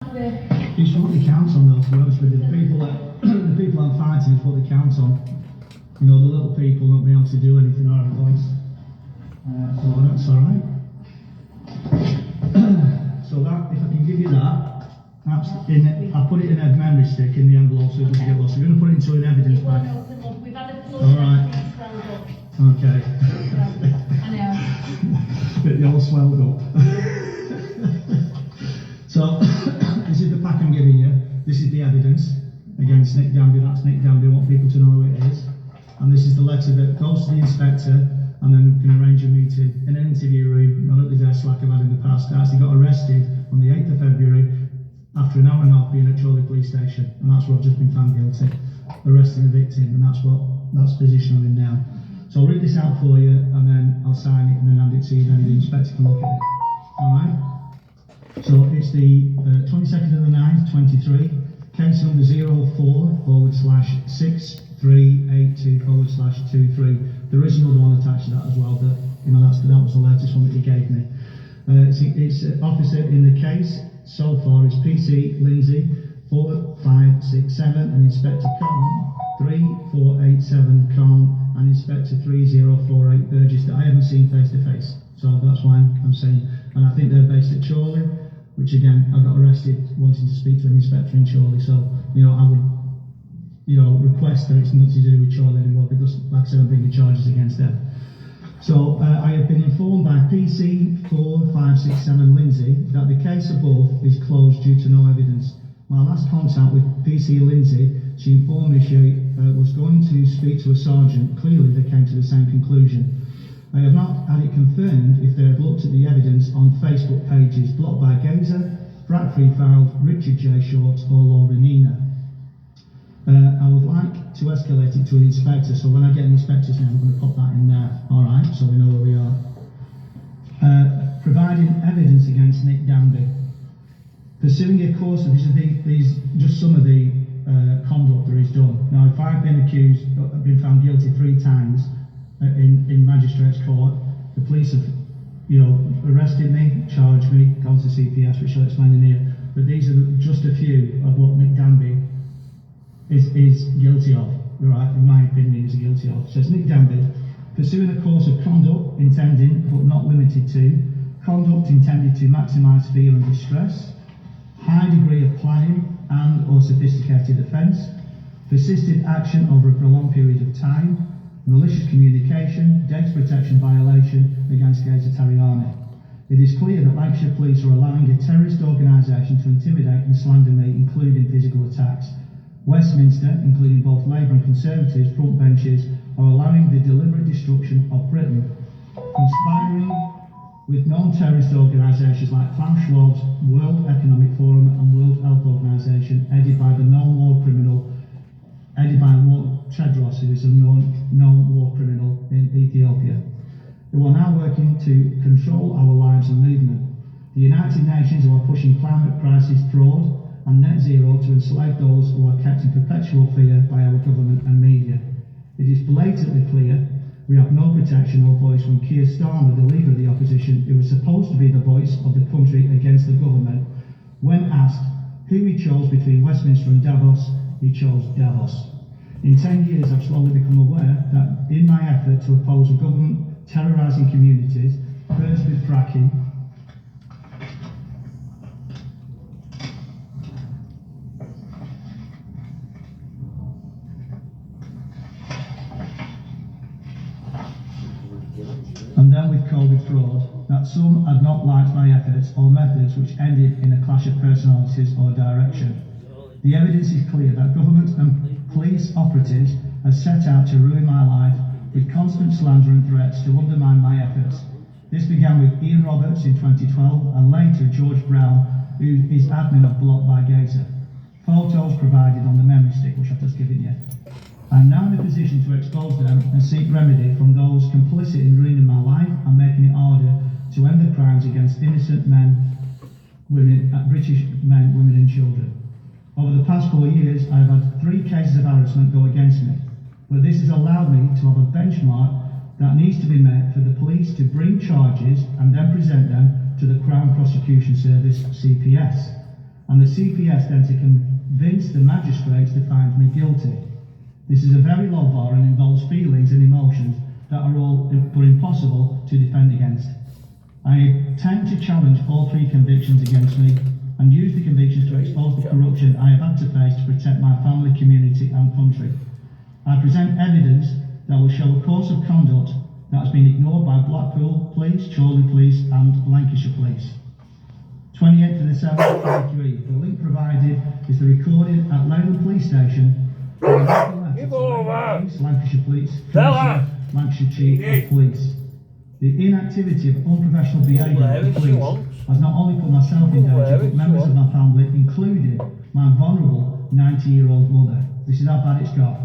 It's what they count on, though, to be honest with you. The people I'm fighting is what they count on. You know, the little people not being able to do anything or have a voice. So that's alright. So that, if I can give you that, that's I put it in a memory stick in the envelope so it doesn't get lost. We're going to put it into an evidence bag. We've had a Alright. Okay. I know. Bit the old swelled up. So, this is the pack I'm giving you. This is the evidence against Nick Danby. That's Nick Danby. I want people to know who it is. And this is the letter that goes to the inspector, and then we can arrange a meeting in an interview room, not at the desk like I've had in the past. I actually got arrested on the 8th of February after an hour and a half being at Chorley Police Station, and that's where I've just been found guilty, arresting a victim, and that's the position I'm in now. So I'll read this out for you, and then I'll sign it, and then hand it to you, then the inspector can look at it. Alright? So it's the 22nd of the 9th, 23, case number 04/6382/23. There is another one attached to that as well, but you know that was the latest one that he gave me. It's officer in the case so far is PC Lindsay 4567 and Inspector Khan 3487 Khan and Inspector 3048 Burgess that I haven't seen face to face. So that's why I'm saying, and I think they're based at Chorley, which again I got arrested wanting to speak to an inspector in Chorley. So you know I would request that it's nothing to do with Chorley anymore because, like I said, I'm bringing charges against them. So I have been informed by PC 4567 Lindsay that the case above is closed due to no evidence. My last contact with PC Lindsay, she informed me she was going to speak to a sergeant. Clearly they came to the same conclusion. I have not had it confirmed if they have looked at the evidence on Facebook pages blocked by Geza, Brat Free Filed, Richard J. Shorts or Laura Nina. I would like to escalate it to an inspector, so when I get an inspector's name I'm going to pop that in there, alright, so we know where we are. Providing evidence against Nick Danby. Pursuing a course of these just some of the conduct that he's done. Now if I've been found guilty 3 times in magistrates court, the police have arrested me, charged me, gone to CPS, which I'll explain in here, but these are just a few of what Nick Danby is guilty of, right? In my opinion, is guilty of. So it's Nick Danby pursuing a course of conduct intending, but not limited to, conduct intended to maximise fear and distress, high degree of planning and or sophisticated offence, persistent action over a prolonged period of time, malicious communication, data protection violation against Geza Tariani. It is clear that Lancashire Police are allowing a terrorist organisation to intimidate and slander me, including physical attacks. Westminster, including both Labour and Conservatives front benches, are allowing the deliberate destruction of Britain, conspiring with non-terrorist organisations like Klaus Schwab's World Economic Forum and World Health Organisation, headed by the known war criminal, Tedros, who is a known war criminal in Ethiopia, who are now working to control our lives and movement. The United Nations, who are pushing climate crisis fraud and net zero to enslave those who are kept in perpetual fear by our government and media. It is blatantly clear we have no protection or voice when Keir Starmer, the leader of the opposition, who was supposed to be the voice of the country against the government, when asked who he chose between Westminster and Davos, he chose Davos. In 10 years I've slowly become aware that in my effort to oppose a government terrorising communities, first with fracking, and then with COVID fraud, that some had not liked my efforts or methods which ended in a clash of personalities or direction. The evidence is clear that government and police operatives have set out to ruin my life with constant slander and threats to undermine my efforts. This began with Ian Roberts in 2012 and later George Brown, who is admin of Blocked by Geza. Photos provided on the memory stick, which I've just given you. I am now in a position to expose them and seek remedy from those complicit in ruining my life and making it harder to end the crimes against innocent men, women, British men, women and children. Over the past 4 years, I have had 3 cases of harassment go against me, but this has allowed me to have a benchmark that needs to be met for the police to bring charges and then present them to the Crown Prosecution Service, CPS. and the CPS then to convince the magistrates to find me guilty. This is a very low bar and involves feelings and emotions that are all but impossible to defend against. I intend to challenge all three convictions against me and use the convictions to expose the corruption I have had to face to protect my family, community and country. I present evidence that will show a course of conduct that has been ignored by Blackpool Police, Chorley Police and Lancashire Police. 28th of the 7th, 23. The link provided is the recording at Leyland Police Station. Give over! Lancashire Police, Lancashire Chief of Police. The inactivity of unprofessional behaviour of the police has not only put myself in danger, but members of my family, including my vulnerable 90-year-old mother. This is how bad it's got.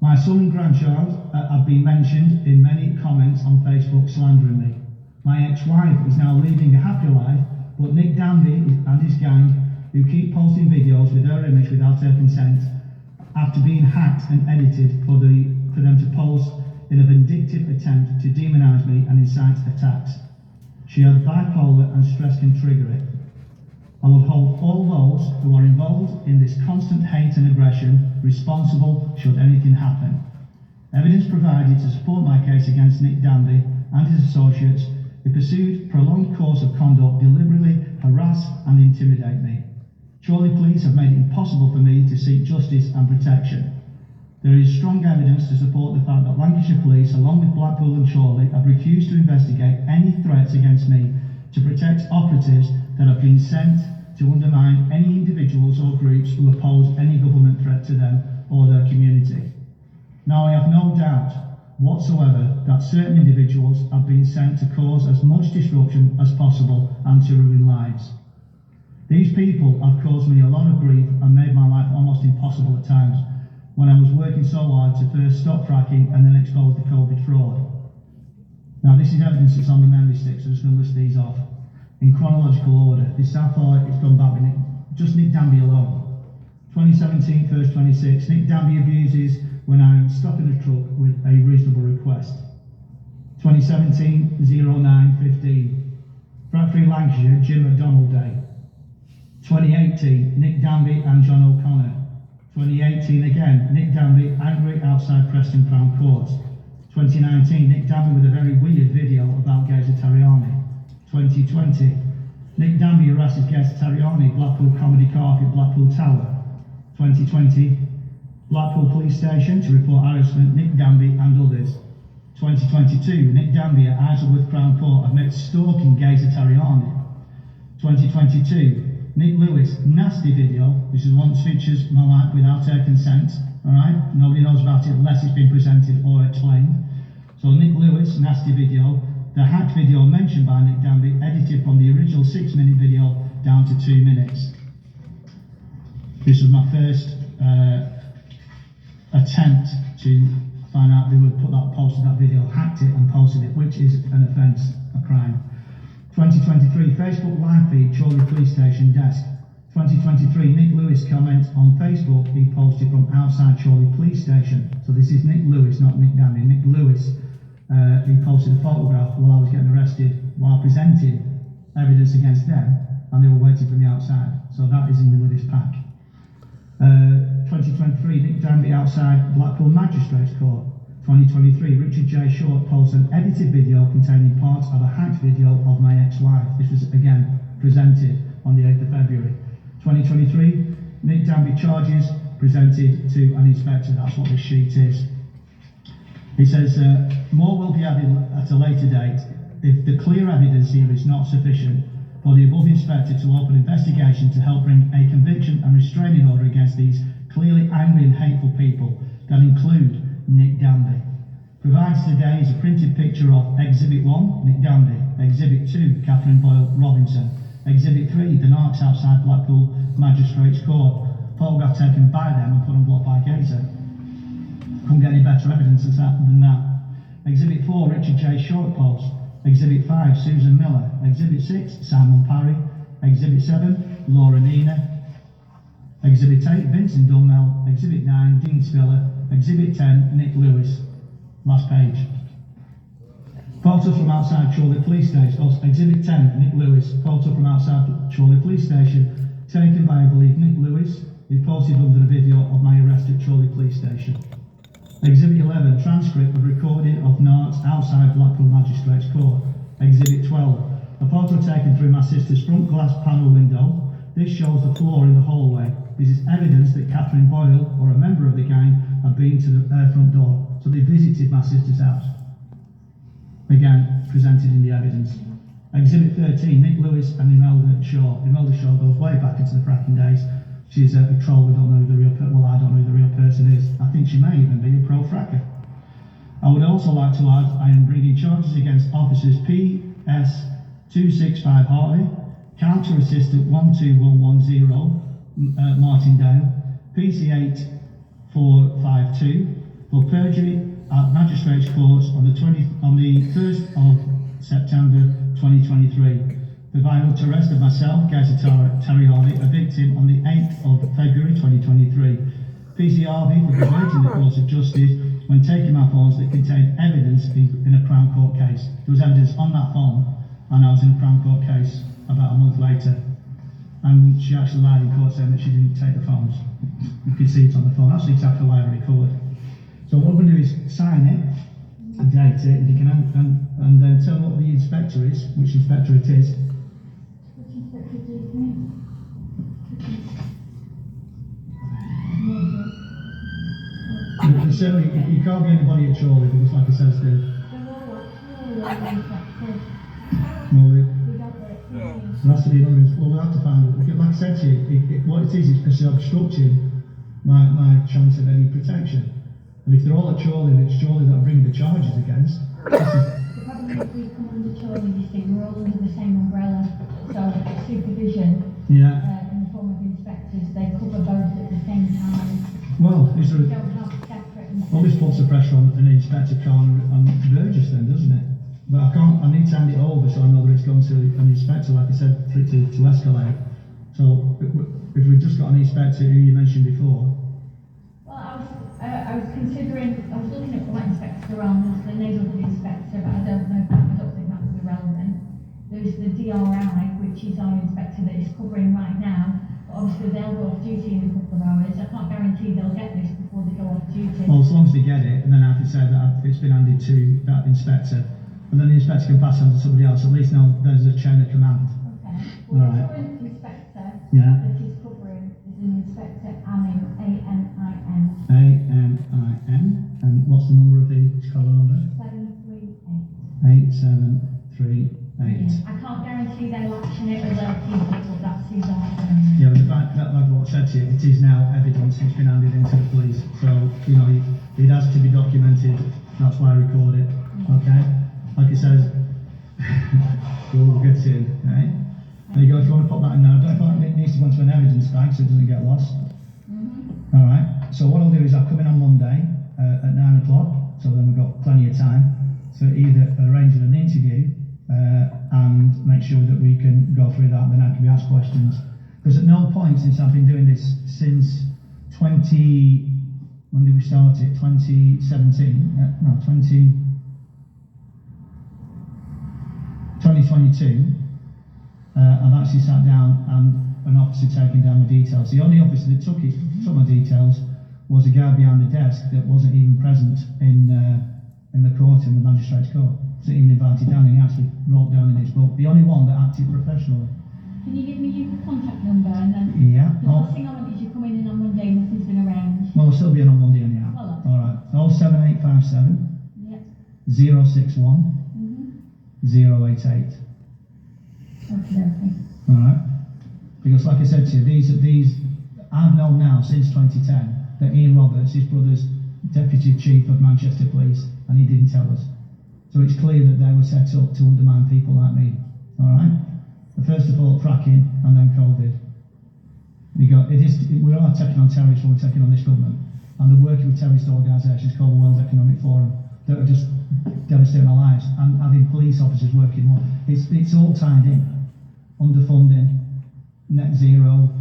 My son and grandchild have been mentioned in many comments on Facebook slandering me. My ex-wife is now leading a happy life, but Nick Danby and his gang, who keep posting videos with her image without her consent, after being hacked and edited for them to post in a vindictive attempt to demonise me and incite attacks. She has bipolar and stress can trigger it. I will hold all those who are involved in this constant hate and aggression responsible should anything happen. Evidence provided to support my case against Nick Danby and his associates who pursued prolonged course of conduct, deliberately harass and intimidate me. Chorley Police have made it impossible for me to seek justice and protection. There is strong evidence to support the fact that Lancashire Police, along with Blackpool and Chorley, have refused to investigate any threats against me to protect operatives that have been sent to undermine any individuals or groups who oppose any government threat to them or their community. Now, I have no doubt whatsoever that certain individuals have been sent to cause as much disruption as possible and to ruin lives. These people have caused me a lot of grief and made my life almost impossible at times when I was working so hard to first stop fracking and then expose the COVID fraud. Now, this is evidence that's on the memory stick, so I'm just going to list these off in chronological order. This is how far it's gone back with just Nick Danby alone. 2017, first 26, Nick Danby abuses when I'm stopping a truck with a reasonable request. 2017, 0915, Bradford, Lancashire, Jim McDonald Day. 2018, Nick Danby and John O'Connor. 2018 again, Nick Danby angry outside Preston Crown Court. 2019, Nick Danby with a very weird video about Geza 2020, Nick Danby harasses Geza Blackpool Comedy Carpet, Blackpool Tower. 2020, Blackpool Police Station to report harassment, Nick Danby and others. 2022, Nick Danby at Isleworth Crown Court admits stalking Geza 2022, Nick Lewis, nasty video. This is one that features my wife without her consent. Alright, nobody knows about it unless it's been presented or explained. So Nick Lewis, nasty video. The hacked video mentioned by Nick Danby, edited from the original 6-minute video down to 2 minutes. This was my first attempt to find out who had posted that video, hacked it and posted it, which is an offence, a crime. 2023, Facebook live feed, Chorley Police Station desk. 2023, Nick Lewis comment on Facebook he posted from outside Chorley Police Station. So this is Nick Lewis, not Nick Danby. Nick Lewis, he posted a photograph while I was getting arrested while presenting evidence against them, and they were waiting for me outside. So that is in the Lewis pack. 2023, Nick Danby outside Blackpool Magistrates Court. 2023, Richard J. Short posts an edited video containing parts of a hacked video of my ex-wife. This was again presented on the 8th of February. 2023, Nick Danby charges presented to an inspector. That's what this sheet is. He says, more will be added at a later date if the clear evidence here is not sufficient for the above inspector to open investigation to help bring a conviction and restraining order against these clearly angry and hateful people that include Nick Danby. Provides today is a printed picture of Exhibit 1, Nick Danby, Exhibit 2, Catherine Boyle Robinson, Exhibit 3, the narcs outside Blackpool Magistrates Court, photograph taken by them and put on block by Geza. Couldn't get any better evidence than that. Exhibit 4, Richard J. Short post. Exhibit 5, Susan Miller. Exhibit 6, Simon Parry. Exhibit 7, Laura Nina. Exhibit 8, Vincent Dunmel. Exhibit 9, Dean Spiller. Exhibit 10, Nick Lewis. Last page. Photos from outside Chorley Police Station. Exhibit 10, Nick Lewis. Photo from outside Chorley Police Station taken by, I believe, Nick Lewis, who posted under a video of my arrest at Chorley Police Station. Exhibit 11, transcript of recording of Narcs outside Blackpool Magistrates Court. Exhibit 12, a photo taken through my sister's front glass panel window. This shows the floor in the hallway. This is evidence that Catherine Boyle, or a member of the gang, had been to the front door. So they visited my sister's house. Again, presented in the evidence. Exhibit 13, Nick Lewis and Imelda Shaw. Imelda Shaw goes way back into the fracking days. She's a troll, we don't know who the real person, well, I don't know who the real person is. I think she may even be a pro-fracker. I would also like to add, I am bringing charges against officers PS 265 Hartley, Counter Assistant 12110, Martindale, PC 8452, for perjury at Magistrates Courts on the 1st of September 2023. For violent arrest of myself, geza, a victim, on the 8th of February 2023. PCRB for perverting the course of justice when taking my phones that contained evidence in a Crown Court case. There was evidence on that phone, and I was in a Crown Court case about a month later. And she actually lied in court saying that she didn't take the phones. You can see it on the phone. That's exactly why I record. So what we're going to do is sign it, date it, if you can, and then tell what the inspector is, which inspector it is. Certainly, you can't be anybody at Chorley because, like I said, there has to be another. Well, we'll have to find it. Like I said to you, what it is because they're obstructing my chance of any protection. And if they're all at Chorley, and it's Chorley that bring the charges against. The problem is we come under Chorley, you see, we're all under the same umbrella. So supervision, in the form of inspectors, they cover both at the same time. Well, is there? We don't have separate. Well, this puts the pressure on an inspector Khan and Burgess then, doesn't it? But I can't. I need to hand it over so I know that it's gone to an inspector, like I said, for it to escalate. So if we've just got an inspector who you mentioned before. Well, I was considering. I was looking at what inspector on. There's the neighbourhood inspector, but I don't think that would be relevant. There's the DRI, which is our inspector that is covering right now. But obviously they'll go off duty in a couple of hours. I can't guarantee they'll get this before they go off duty. Well, as long as they get it, and then I can say that it's been handed to that inspector, and then the inspector can pass it on to somebody else. At least now there's a chain of command. Okay. Well, all right. The current inspector that is covering is an inspector Amin, A-M-I-N. A-M-I-N. And what's the number of the column number? 738. 8738. I can't guarantee they'll action it or they'll keep it, but that's who's on it. Yeah, but the fact that, like what I said to you, it is now evidence, it's been handed into the police. So, you know, it has to be documented. That's why I record it. Okay? Like it says, we'll get in, right? There you go, if you want to pop that in now. Don't know if it needs to go into an evidence bag so it doesn't get lost. Alright, so what I'll do is I'll come in on Monday at 9 o'clock, so then we've got plenty of time. So either arranging an interview and make sure that we can go through that, and then I can be asked questions. Because at no point since I've been doing this since when did we start it? 2017? 2022, I've actually sat down and an officer taking down my details. The only officer that took my details was a guy behind the desk that wasn't even present in the court, in the magistrate's court. Wasn't even invited down, and he actually wrote down in his book. The only one that acted professionally. Can you give me your contact number and then? Yeah. The last thing I want is you come in on Monday, nothing's been arranged. Well, we'll still be in on Monday anyhow. All right. 07857 061 088. Okay. All right. Because, like I said to you, these I've known now since 2010 that Ian Roberts, his brother's deputy chief of Manchester Police, and he didn't tell us. So it's clear that they were set up to undermine people like me. All right. First of all, fracking, and then COVID. We are taking on terrorists when we're taking on this government, and they're working with terrorist organisations called the World Economic Forum that are just devastating our lives, and having police officers working more. It's all tied in. Underfunding, net zero,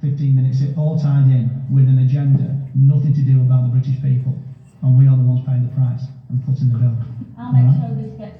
15 minutes, it all tied in with an agenda, nothing to do about the British people, and we are the ones paying the price and putting the bill. I'll make sure this gets